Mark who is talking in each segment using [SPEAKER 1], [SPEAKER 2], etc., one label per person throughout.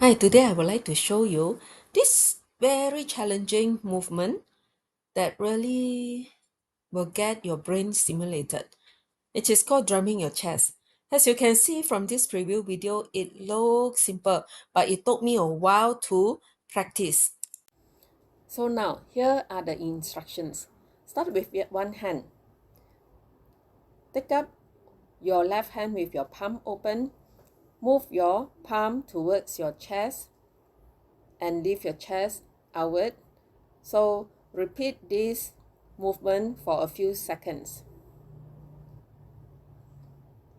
[SPEAKER 1] Hi, today I would like to show you this very challenging movement that really will get your brain stimulated. It is called drumming your chest. As you can see from this preview video, it looks simple, but it took me a while to practice. So now, here are the instructions. Start with one hand. Take up your left hand with your palm open. Move your palm towards your chest and lift your chest outward. So repeat this movement for a few seconds.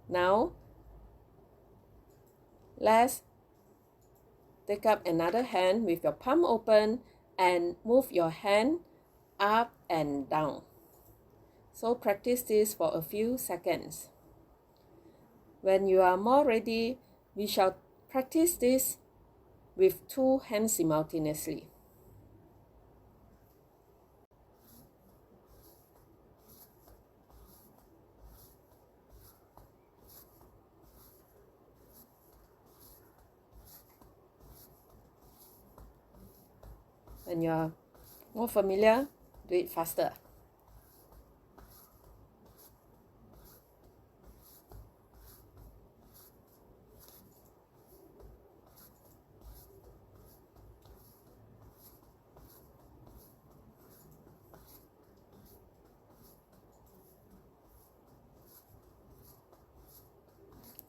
[SPEAKER 1] Now, let's take up another hand with your palm open and move your hand up and down. So practice this for a few seconds. When you are more ready, we shall practice this with two hands simultaneously. When you are more familiar, do it faster.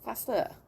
[SPEAKER 1] Faster.